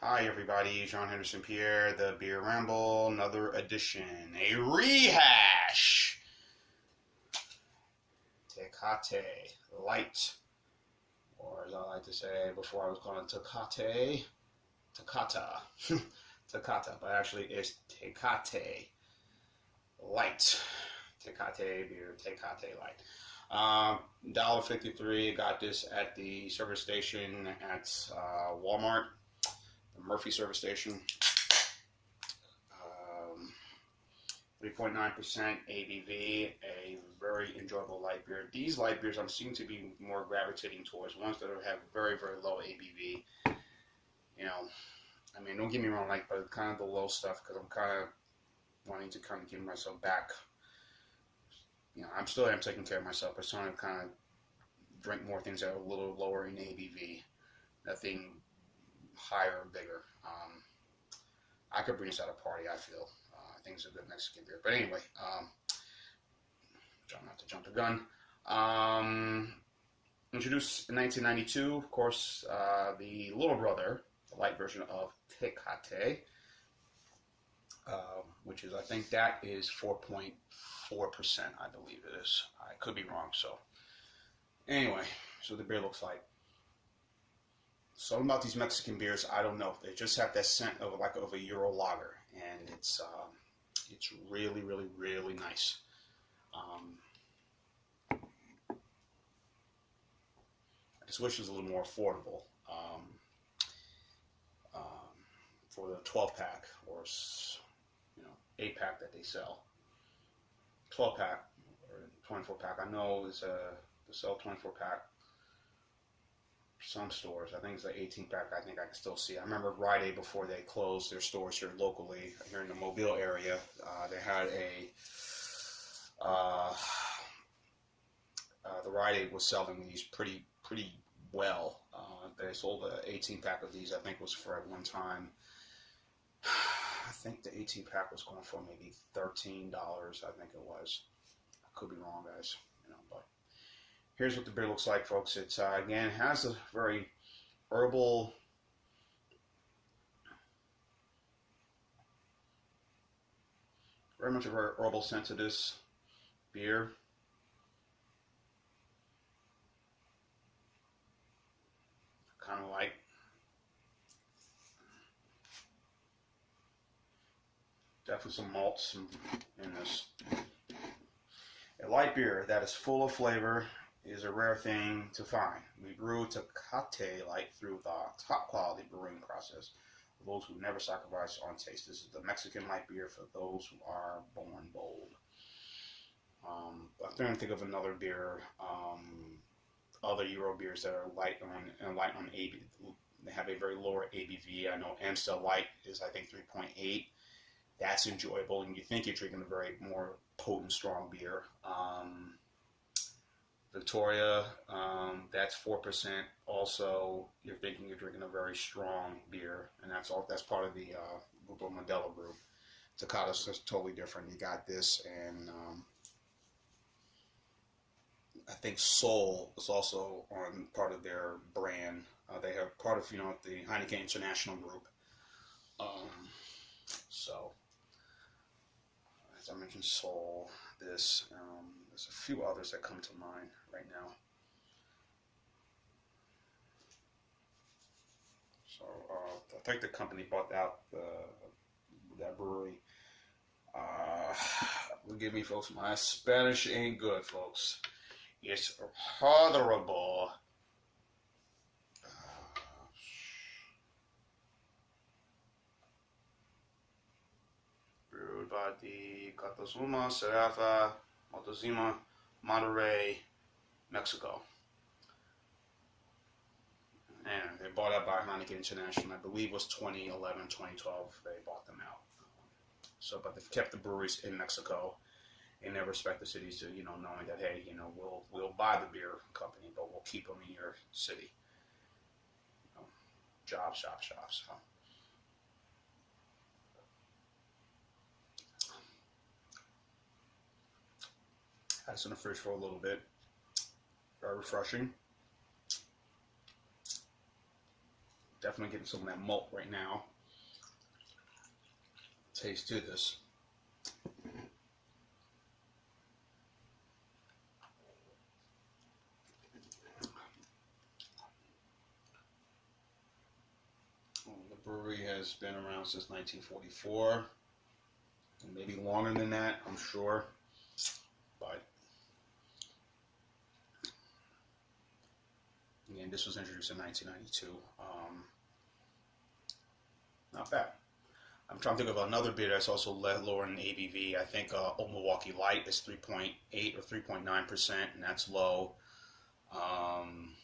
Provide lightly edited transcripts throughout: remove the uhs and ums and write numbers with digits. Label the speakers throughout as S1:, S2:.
S1: Hi everybody, John Henderson Pierre, the Beer Ramble, another edition, a rehash. Tecate light, or as I like to say before I was calling Tecate, Tecata, Tecata, but actually it's Tecate light, Tecate beer, Tecate light. $1.53. Got this at the service station at Walmart, the Murphy service station. 3.9% ABV, a very enjoyable light beer. These light beers I'm seem to be more gravitating towards ones that have very, very low ABV. You know, I mean, don't get me wrong, like, but kind of the low stuff, because I'm kind of wanting to kind of give myself back. You know, I'm taking care of myself, but trying to kind of drink more things that are a little lower in ABV, nothing higher or bigger. I could bring this at a party, I feel. I think it's a good Mexican beer. But anyway, trying not to jump the gun. Introduced in 1992, of course, the little brother, the light version of Tecate, which is, I think that is 4.4%, I believe it is. I could be wrong. So anyway, so the beer looks like. Something about these Mexican beers, I don't know. They just have that scent of a Euro lager, and it's really, really, really nice. I just wish it was a little more affordable for the 12-pack or 8-pack that they sell. 12-pack or 24-pack. I know they sell 24-pack. Some stores, I think it's like 18-pack. I think I can still see. I remember Rite Aid, before they closed their stores here locally, here in the Mobile area, they had the Rite Aid was selling these pretty well. They sold an 18-pack of these. I think was for at one time. I think the 18-pack was going for maybe $13. I think it was. I could be wrong, guys. But here's what the beer looks like, folks. It's again, has a very herbal, very much a very herbal scent to this beer. Kind of like definitely some malts in this. A light beer that is full of flavor is a rare thing to find. We brew Tecate light through the top quality brewing process for those who never sacrifice on taste. This is the Mexican light beer for those who are born bold. I'm trying to think of another beer, other Euro beers that are light on ABV. They have a very lower ABV. I know Amstel Light is, I think, 3.8. That's enjoyable, and you think you're drinking a very more potent, strong beer. Victoria, that's 4%. Also, you're thinking you're drinking a very strong beer, and that's part of the Grupo Modelo group. Tecate is totally different. You got this, and I think Sol is also on part of their brand. They have part of the Heineken International group. So, as I mentioned, Sol, this, there's a few others that come to mind right now. So, I think the company bought out that brewery. Forgive me, folks, my Spanish ain't good, folks. It's horrible. Brewed by the Cuauhtémoc, Cervecería, Moctezuma, Monterrey, Mexico. And they bought out by Heineken International. I believe it was 2011, 2012. They bought them out. But they've kept the breweries in Mexico and never respect the cities to, knowing that, hey, we'll buy the beer company, but we'll keep them in your city. Jobs. So. Had this in the fridge for a little bit. Very refreshing. Definitely getting some of that malt right now. Taste to this. The brewery has been around since 1944, and maybe longer than that, I'm sure. But again, this was introduced in 1992. Not bad. I'm trying to think of another beer that's also lower in ABV. I think Old Milwaukee Light is 3.8 or 3.9%, and that's low. Trying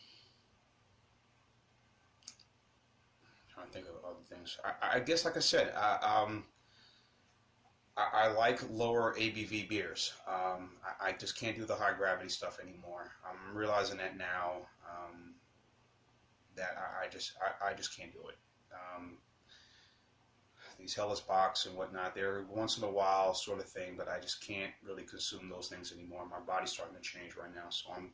S1: to think of other things. I guess, like I said, I like lower ABV beers. I just can't do the high gravity stuff anymore. I'm realizing that now. That I just can't do it. These Hellas box and whatnot, they're once in a while sort of thing, but I just can't really consume those things anymore. My body's starting to change right now, so I'm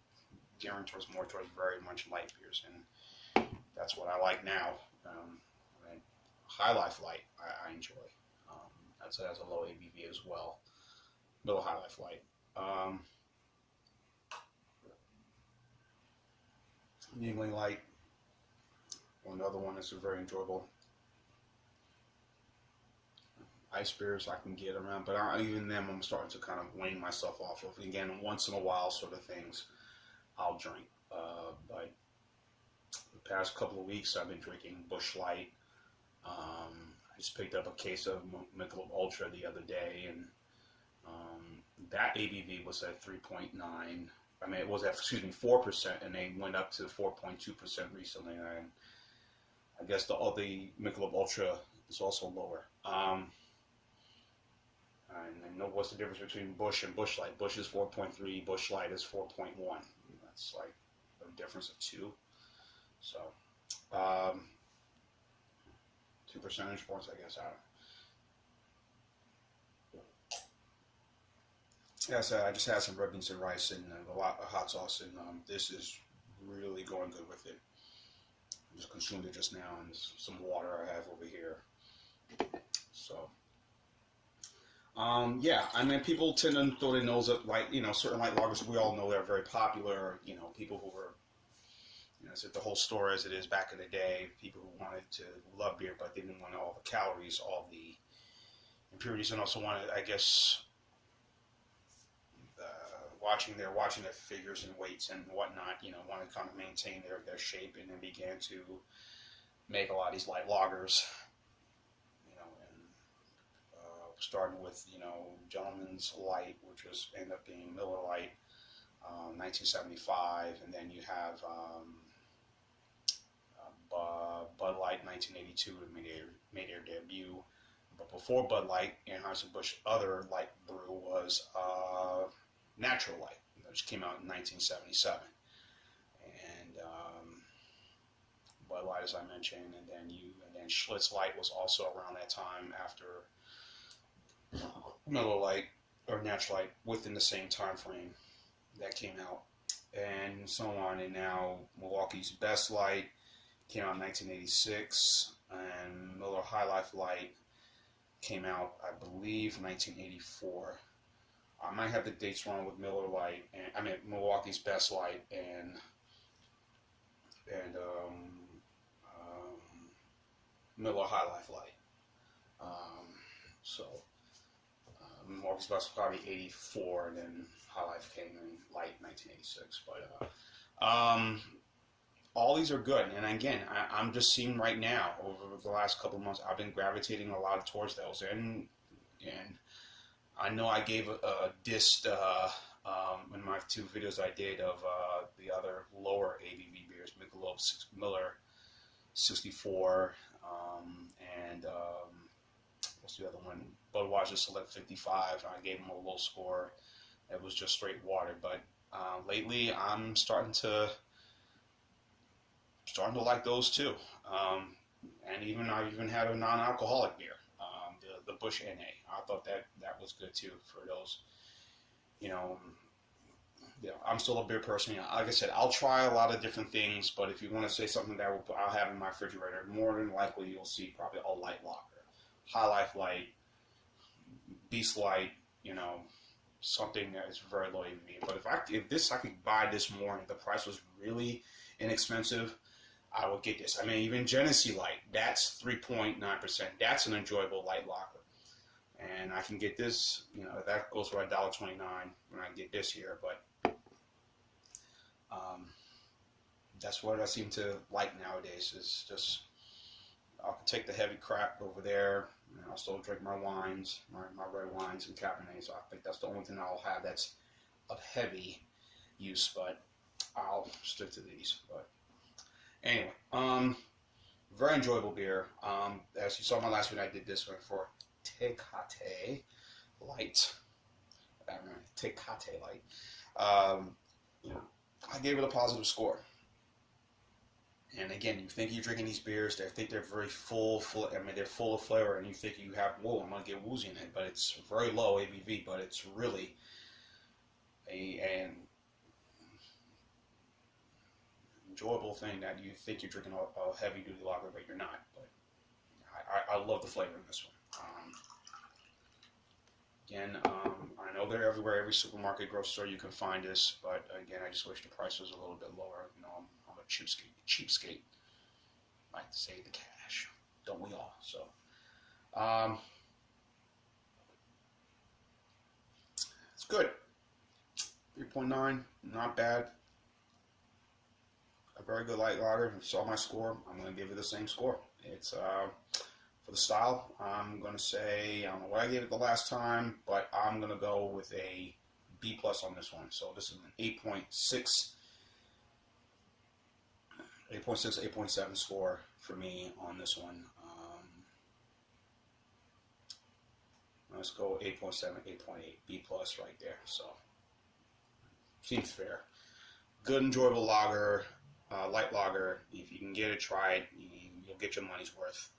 S1: gearing more towards very much light beers, and that's what I like now. High Life Light I enjoy. That has a low ABV as well. Little High Life Light. Yingling Light, another one that's very enjoyable. Ice beers I can get around, but even them I'm starting to kind of wean myself off of. Again, once in a while sort of things I'll drink. But the past couple of weeks I've been drinking Busch Light. I just picked up a case of Michelob Ultra the other day, and that ABV was at 3.9. I mean, it was at 4%, and they went up to 4.2% recently. And I guess the Michelob Ultra is also lower. And I know what's the difference between Busch and Busch Light. Busch is 4.3, Busch Light is 4.1. That's like a difference of 2. So, 2 percentage points, I guess. Yes, I just had some red beans and rice and a lot of hot sauce, and this is really going good with it. I just consumed it just now, and some water I have over here. So, yeah, I mean, people tend to throw their nose up, like, certain light lagers we all know they're very popular. People who were, it's the whole story as it is back in the day. People who wanted to love beer, but they didn't want all the calories, all the impurities, and also wanted, I guess, watching their figures and weights and whatnot, wanted to kind of maintain their shape, and then began to make a lot of these light lagers, starting with, Gentleman's Light, which ended up being Miller Lite, 1975, and then you have Bud Light, 1982, made their debut. But before Bud Light, Anheuser-Busch other light brew was Natural Light, which came out in 1977, and Bud Light, as I mentioned, and then Schlitz Light was also around that time after Miller Lite or Natural Light, within the same time frame that came out, and so on. And now Milwaukee's Best Light came out in 1986, and Miller High Life Light came out, I believe, 1984. I might have the dates wrong with Miller Lite, and Milwaukee's Best Light and Miller High Life Light. Milwaukee's Best probably 84, and then High Life came in Light 1986. But all these are good, and again, I'm just seeing right now over the last couple of months, I've been gravitating a lot towards those, and I know I gave a dist in my 2 videos I did of the other lower ABV beers, Michelob Miller 64, and what's the other one? Budweiser Select 55. I gave them a low score. It was just straight water. But lately, I'm starting to like those too. And I even had a non-alcoholic beer, the Busch NA. I thought that was good too for those, Yeah, I'm still a beer person. Yeah, like I said, I'll try a lot of different things, but if you want to say something that I'll have in my refrigerator, more than likely you'll see probably a light lager, High Life Light, Beast Light, you know, something that is very low ABV. But if I could buy this more and the price was really inexpensive, I would get this. I mean, even Genesee Light, that's 3.9%. That's an enjoyable light lager. And I can get this, you know, that goes for $1.29 when I get this here, but that's what I seem to like nowadays, is just, I'll take the heavy crap over there, and I'll still drink my wines, my red wines and Cabernet, so I think that's the only thing I'll have that's of heavy use, but I'll stick to these. But anyway, very enjoyable beer. As you saw my last one, I did this one for Tecate Light. Tecate Light. I gave it a positive score. And again, you think you're drinking these beers, they think they're very full. I mean, they're full of flavor, and you think you have, whoa, I'm gonna get woozy in it, but it's very low ABV. But it's really an enjoyable thing that you think you're drinking a heavy duty lager, but you're not. But I love the flavor in this one. Again, I know they're everywhere, every supermarket, grocery store you can find this, but again, I just wish the price was a little bit lower. You know, I'm a cheapskate. I like to save the cash, don't we all? So, it's good. 3.9, not bad. A very good light lager. If you saw my score, I'm going to give it the same score. It's for the style, I'm going to say, I don't know what I gave it the last time, but I'm going to go with a B+ on this one. So this is an 8.6, 8.7 score for me on this one. Let's go 8.7, 8.8, B+ right there. So seems fair. Good, enjoyable lager, light lager. If you can get it, try it. You'll get your money's worth.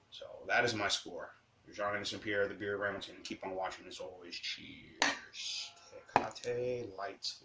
S1: So that is my score. Jean Anderson Pierre, the Beer Remington. Keep on watching as always. Cheers. Tecate, light.